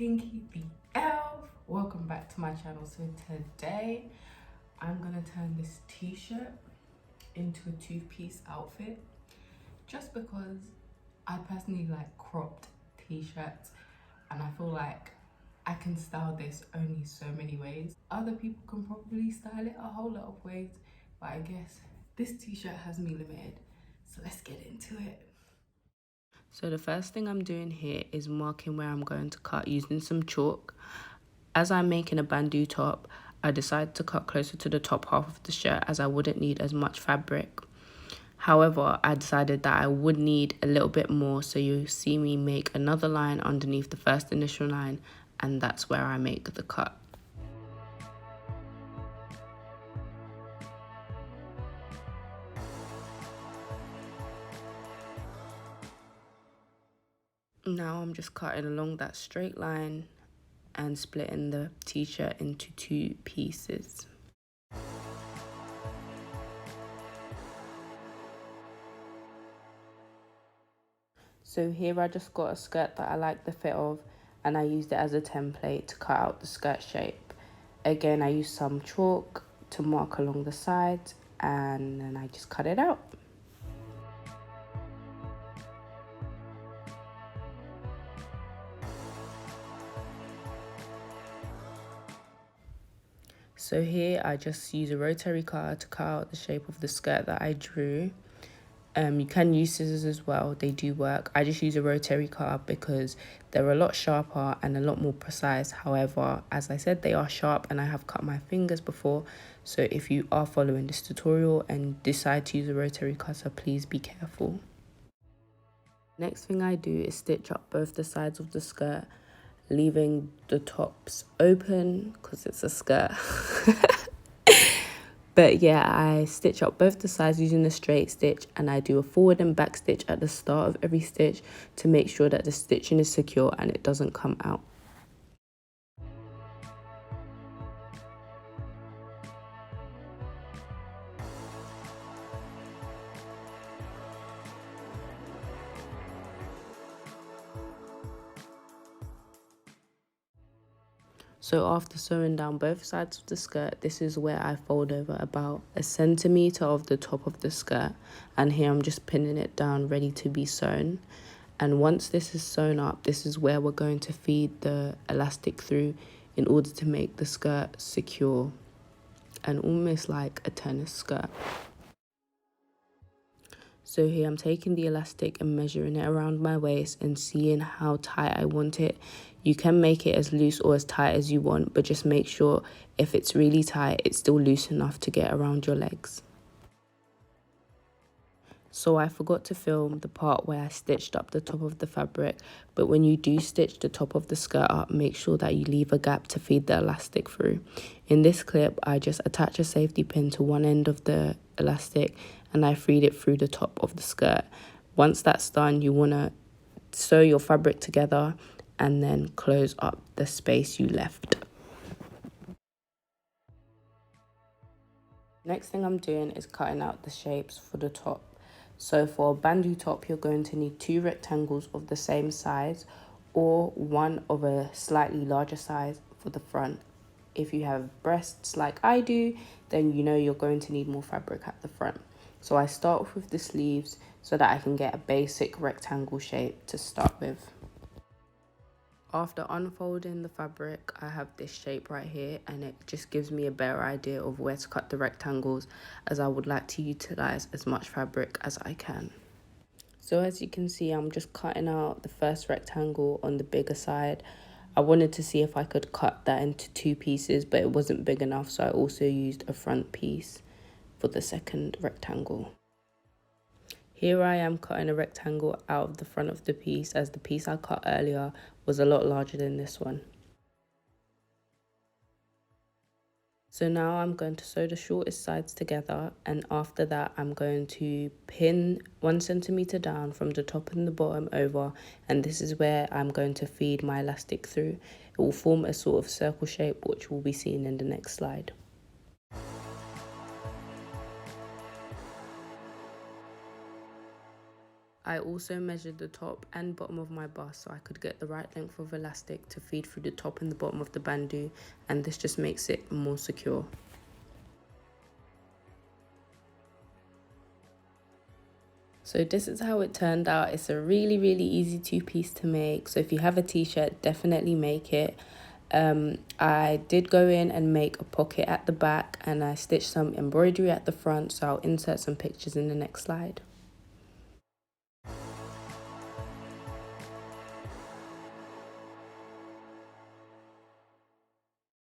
Pinky the Elf. Welcome back to my channel. So today I'm gonna turn this t-shirt into a two-piece outfit just because I personally like cropped t-shirts and I feel like I can style this only so many ways. Other people can probably style it a whole lot of ways, but I guess this t-shirt has me limited. So let's get into it. So the first thing I'm doing here is marking where I'm going to cut using some chalk. As I'm making a bandeau top, I decided to cut closer to the top half of the shirt as I wouldn't need as much fabric. However, I decided that I would need a little bit more, so you see me make another line underneath the first initial line, and that's where I make the cut. Now I'm just cutting along that straight line and splitting the t-shirt into two pieces. So here I just got a skirt that I like the fit of, and I used it as a template to cut out the skirt shape. Again, I used some chalk to mark along the sides, and then I just cut it out. So here I just use a rotary cutter to cut out the shape of the skirt that I drew. You can use scissors as well, they do work. I just use a rotary cutter because they're a lot sharper and a lot more precise. However, as I said, they are sharp and I have cut my fingers before. So if you are following this tutorial and decide to use a rotary cutter, please be careful. Next thing I do is stitch up both the sides of the skirt, leaving the tops open because it's a skirt. But yeah, I stitch up both the sides using a straight stitch, and I do a forward and back stitch at the start of every stitch to make sure that the stitching is secure and it doesn't come out. So after sewing down both sides of the skirt, this is where I fold over about 1 centimeter of the top of the skirt, and here I'm just pinning it down ready to be sewn. And once this is sewn up, this is where we're going to feed the elastic through in order to make the skirt secure and almost like a tennis skirt. So here I'm taking the elastic and measuring it around my waist and seeing how tight I want it. You can make it as loose or as tight as you want, but just make sure if it's really tight, it's still loose enough to get around your legs. So I forgot to film the part where I stitched up the top of the fabric, but when you do stitch the top of the skirt up, make sure that you leave a gap to feed the elastic through. In this clip, I just attach a safety pin to one end of the elastic and I feed it through the top of the skirt. Once that's done, you want to sew your fabric together and then close up the space you left. Next thing I'm doing is cutting out the shapes for the top. So for a bandeau top, you're going to need 2 rectangles of the same size or one of a slightly larger size for the front. If you have breasts like I do, then you know you're going to need more fabric at the front. So I start off with the sleeves so that I can get a basic rectangle shape to start with. After unfolding the fabric, I have this shape right here, and it just gives me a better idea of where to cut the rectangles, as I would like to utilize as much fabric as I can. So as you can see, I'm just cutting out the first rectangle on the bigger side. I wanted to see if I could cut that into 2 pieces, but it wasn't big enough, so I also used a front piece for the second rectangle. Here I am cutting a rectangle out of the front of the piece, as the piece I cut earlier was a lot larger than this one. So now I'm going to sew the shortest sides together, and after that I'm going to pin 1 centimeter down from the top and the bottom over, and this is where I'm going to feed my elastic through. It will form a sort of circle shape, which will be seen in the next slide. I also measured the top and bottom of my bust so I could get the right length of elastic to feed through the top and the bottom of the bandeau, and this just makes it more secure. So this is how it turned out. It's a really easy two-piece to make. So if you have a t-shirt, definitely make it. I did go in and make a pocket at the back, and I stitched some embroidery at the front, so I'll insert some pictures in the next slide.